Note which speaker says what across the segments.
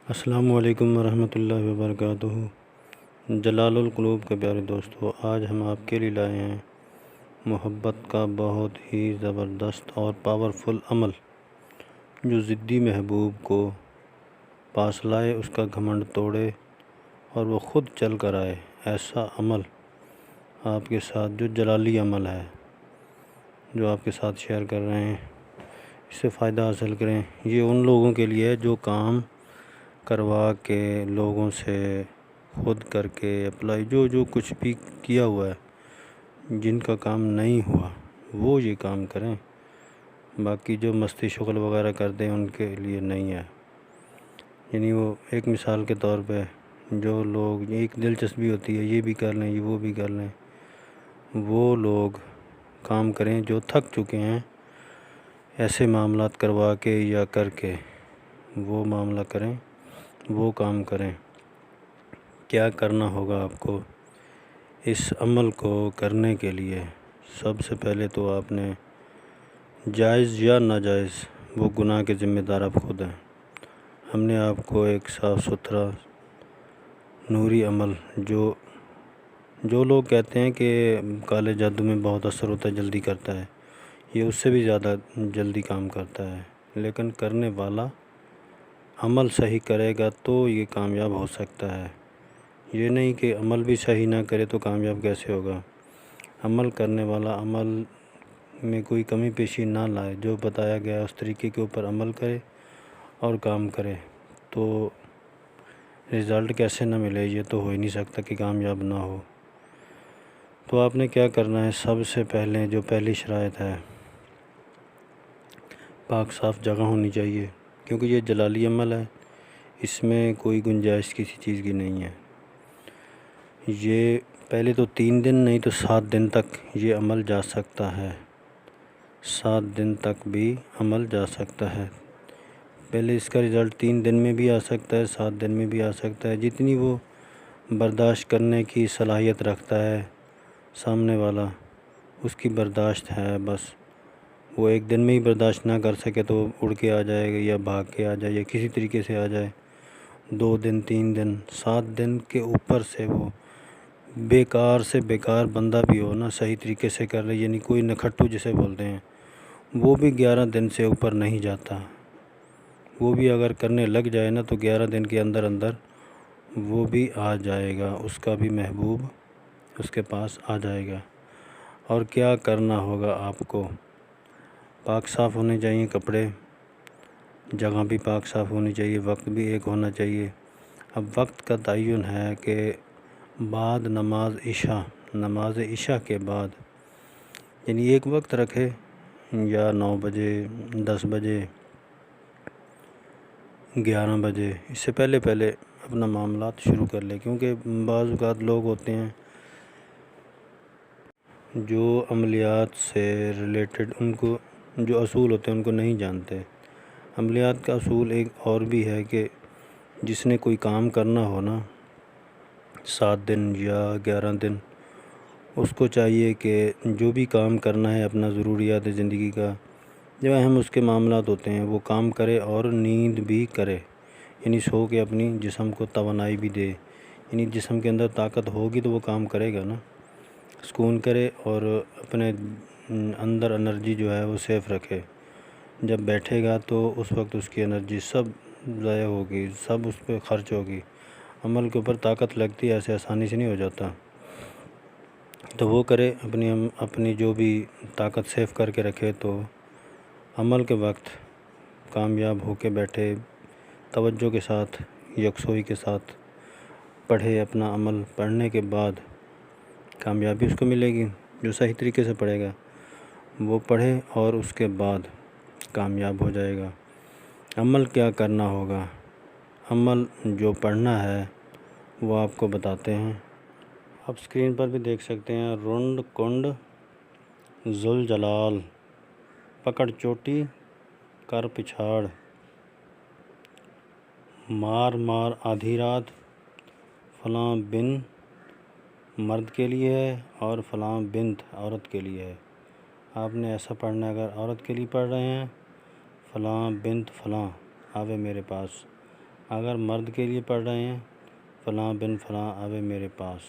Speaker 1: السلام علیکم ورحمۃ اللہ وبرکاتہ۔ جلال القلوب کے پیارے دوستو، آج ہم آپ کے لیے لائے ہیں محبت کا بہت ہی زبردست اور پاورفل عمل جو ضدی محبوب کو پاس لائے، اس کا گھمنڈ توڑے اور وہ خود چل کر آئے۔ ایسا عمل آپ کے ساتھ جو جلالی عمل ہے، جو آپ کے ساتھ شیئر کر رہے ہیں، اس سے فائدہ حاصل کریں۔ یہ ان لوگوں کے لیے ہے جو کام کروا کے لوگوں سے خود کر کے اپلائی جو کچھ بھی کیا ہوا ہے، جن کا کام نہیں ہوا وہ یہ کام کریں۔ باقی جو مستی شغل وغیرہ کرتے ہیں ان کے لیے نہیں ہے۔ یعنی وہ ایک مثال کے طور پہ جو لوگ ایک دلچسپی ہوتی ہے، یہ بھی کر لیں، یہ وہ بھی کر لیں، وہ لوگ کام کریں جو تھک چکے ہیں ایسے معاملات کروا کے یا کر کے، وہ معاملہ کریں، وہ کام کریں۔ کیا کرنا ہوگا آپ کو اس عمل کو کرنے کے لیے؟ سب سے پہلے تو آپ نے جائز یا ناجائز وہ گناہ کے ذمہ دار آپ خود ہیں۔ ہم نے آپ کو ایک صاف ستھرا نوری عمل جو لوگ کہتے ہیں کہ کالے جادو میں بہت اثر ہوتا ہے، جلدی کرتا ہے، یہ اس سے بھی زیادہ جلدی کام کرتا ہے، لیکن کرنے والا عمل صحیح کرے گا تو یہ کامیاب ہو سکتا ہے۔ یہ نہیں کہ عمل بھی صحیح نہ کرے تو کامیاب کیسے ہوگا۔ عمل کرنے والا عمل میں کوئی کمی پیشی نہ لائے، جو بتایا گیا اس طریقے کے اوپر عمل کرے اور کام کرے، تو رزلٹ کیسے نہ ملے؟ یہ تو ہو ہی نہیں سکتا کہ کامیاب نہ ہو۔ تو آپ نے کیا کرنا ہے؟ سب سے پہلے جو پہلی شرائط ہے، پاک صاف جگہ ہونی چاہیے، کیونکہ یہ جلالی عمل ہے، اس میں کوئی گنجائش کسی چیز کی نہیں ہے۔ یہ پہلے تو 3 دن نہیں تو 7 دن تک یہ عمل جا سکتا ہے، 7 دن تک بھی عمل جا سکتا ہے۔ پہلے اس کا رزلٹ 3 دن میں بھی آ سکتا ہے، 7 دن میں بھی آ سکتا ہے، جتنی وہ برداشت کرنے کی صلاحیت رکھتا ہے سامنے والا، اس کی برداشت ہے۔ بس وہ 1 دن میں ہی برداشت نہ کر سکے تو اڑ کے آ جائے گا یا بھاگ کے آ جائے یا کسی طریقے سے آ جائے، 2 دن 3 دن 7 دن کے اوپر سے وہ بیکار سے بیکار بندہ بھی ہو نا، صحیح طریقے سے کر رہے، یعنی کوئی نکھٹو جسے بولتے ہیں، وہ بھی 11 دن سے اوپر نہیں جاتا۔ وہ بھی اگر کرنے لگ جائے نا تو 11 دن کے اندر اندر وہ بھی آ جائے گا، اس کا بھی محبوب اس کے پاس آ جائے گا۔ اور کیا کرنا ہوگا آپ کو؟ پاک صاف ہونے چاہیے کپڑے، جگہ بھی پاک صاف ہونی چاہیے، وقت بھی ایک ہونا چاہیے۔ اب وقت کا تعین ہے کہ بعد نماز عشاء کے بعد، یعنی ایک وقت رکھے، یا 9 بجے، 10 بجے، 11 بجے، اس سے پہلے اپنا معاملات شروع کر لے، کیونکہ بعض اوقات لوگ ہوتے ہیں جو عملیات سے ریلیٹڈ ان کو جو اصول ہوتے ہیں ان کو نہیں جانتے۔ عملیات کا اصول ایک اور بھی ہے کہ جس نے کوئی کام کرنا ہو نا 7 دن یا 11 دن، اس کو چاہیے کہ جو بھی کام کرنا ہے اپنا ضروریات زندگی کا، جو اہم اس کے معاملات ہوتے ہیں، وہ کام کرے اور نیند بھی کرے، یعنی سو کے اپنی جسم کو توانائی بھی دے۔ یعنی جسم کے اندر طاقت ہوگی تو وہ کام کرے گا نا، سکون کرے اور اپنے اندر انرجی جو ہے وہ سیف رکھے۔ جب بیٹھے گا تو اس وقت اس کی انرجی سب ضائع ہوگی، سب اس پہ خرچ ہوگی۔ عمل کے اوپر طاقت لگتی ہے، ایسے آسانی سے نہیں ہو جاتا۔ تو وہ کرے، اپنی جو بھی طاقت سیف کر کے رکھے، تو عمل کے وقت کامیاب ہو کے بیٹھے، توجہ کے ساتھ، یکسوئی کے ساتھ پڑھے اپنا عمل۔ پڑھنے کے بعد کامیابی اس کو ملے گی، جو صحیح طریقے سے پڑھے گا وہ پڑھے اور اس کے بعد کامیاب ہو جائے گا۔ عمل کیا کرنا ہوگا؟ عمل جو پڑھنا ہے وہ آپ کو بتاتے ہیں، آپ اسکرین پر بھی دیکھ سکتے ہیں۔ رنڈ کنڈ ذوالجلال، پکڑ چوٹی کر پچھاڑ، مار مار آدھی رات، فلاں بن مرد کے لیے ہے اور فلاں بنت عورت کے لیے ہے۔ آپ نے ایسا پڑھنا ہے، اگر عورت کے لیے پڑھ رہے ہیں، فلاں بنت فلاں آوے میرے پاس، اگر مرد کے لیے پڑھ رہے ہیں فلاں بن فلاں آوے میرے پاس،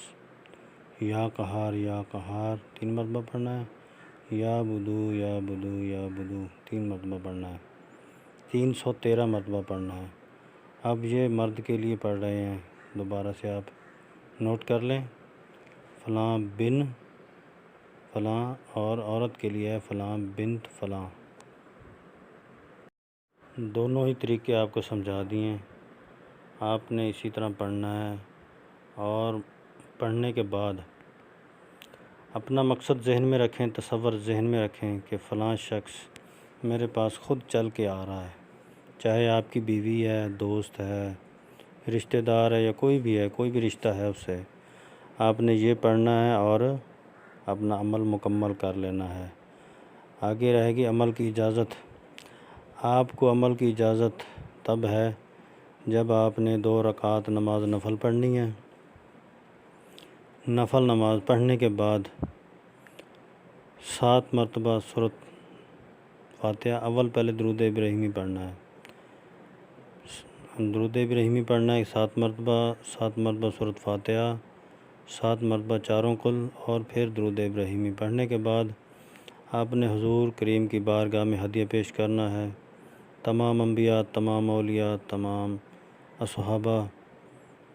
Speaker 1: یا قہار 3 مرتبہ پڑھنا ہے، یا بدو 3 مرتبہ پڑھنا ہے، 313 مرتبہ پڑھنا ہے۔ اب یہ مرد کے لیے پڑھ رہے ہیں، دوبارہ سے آپ نوٹ کر لیں، فلاں بن فلاں، اور عورت کے لیے ہے فلاں بنت فلاں۔ دونوں ہی طریقے آپ کو سمجھا دیے، آپ نے اسی طرح پڑھنا ہے، اور پڑھنے کے بعد اپنا مقصد ذہن میں رکھیں، تصور ذہن میں رکھیں کہ فلاں شخص میرے پاس خود چل کے آ رہا ہے، چاہے آپ کی بیوی ہے، دوست ہے، رشتہ دار ہے، یا کوئی بھی رشتہ ہے اس سے، آپ نے یہ پڑھنا ہے اور اپنا عمل مکمل کر لینا ہے۔ آگے رہے گی عمل کی اجازت۔ آپ کو عمل کی اجازت تب ہے جب آپ نے 2 رکعت نماز نفل پڑھنی ہے۔ نفل نماز پڑھنے کے بعد 7 مرتبہ سورۃ فاتحہ، اول پہلے درود ابراہیمی پڑھنا ہے، درود ابراہیمی پڑھنا ہے 7 مرتبہ سورۃ فاتحہ، 7 مرتبہ چاروں قل، اور پھر درود ابراہیمی پڑھنے کے بعد آپ نے حضور کریم کی بارگاہ میں ہدیہ پیش کرنا ہے۔ تمام انبیاء، تمام اولیاء، تمام اصحابہ،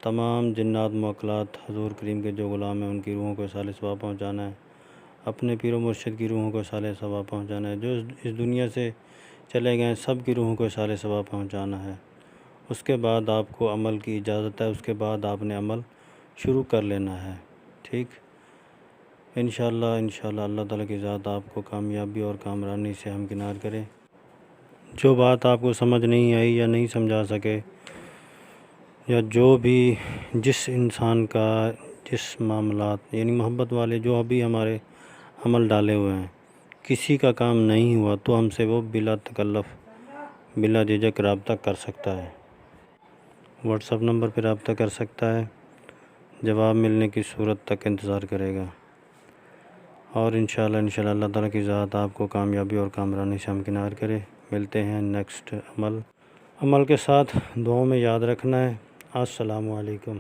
Speaker 1: تمام جنات موکلات، حضور کریم کے جو غلام ہیں ان کی روحوں کو اصالِ ثواب پہنچانا ہے، اپنے پیر و مرشد کی روحوں کو اصالِ ثواب پہنچانا ہے، جو اس دنیا سے چلے گئے سب کی روحوں کو اصالِ ثواب پہنچانا ہے۔ اس کے بعد آپ کو عمل کی اجازت ہے، اس کے بعد آپ نے عمل شروع کر لینا ہے، ٹھیک؟ انشاءاللہ اللہ تعالیٰ کی ذات آپ کو کامیابی اور کامرانی سے ہمکنار کرے۔ جو بات آپ کو سمجھ نہیں آئی یا نہیں سمجھا سکے، یا جو بھی جس انسان کا جس معاملات یعنی محبت والے جو ابھی ہمارے عمل ڈالے ہوئے ہیں، کسی کا کام نہیں ہوا تو ہم سے وہ بلا تکلف بلا جھجک رابطہ کر سکتا ہے، واٹس ایپ نمبر پہ رابطہ کر سکتا ہے، جواب ملنے کی صورت تک انتظار کرے گا، اور انشاءاللہ اللہ تعالیٰ کی ذات آپ کو کامیابی اور کامرانی سے ہمکنار کرے۔ ملتے ہیں نیکسٹ عمل کے ساتھ، دعاؤں میں یاد رکھنا ہے۔ السلام علیکم۔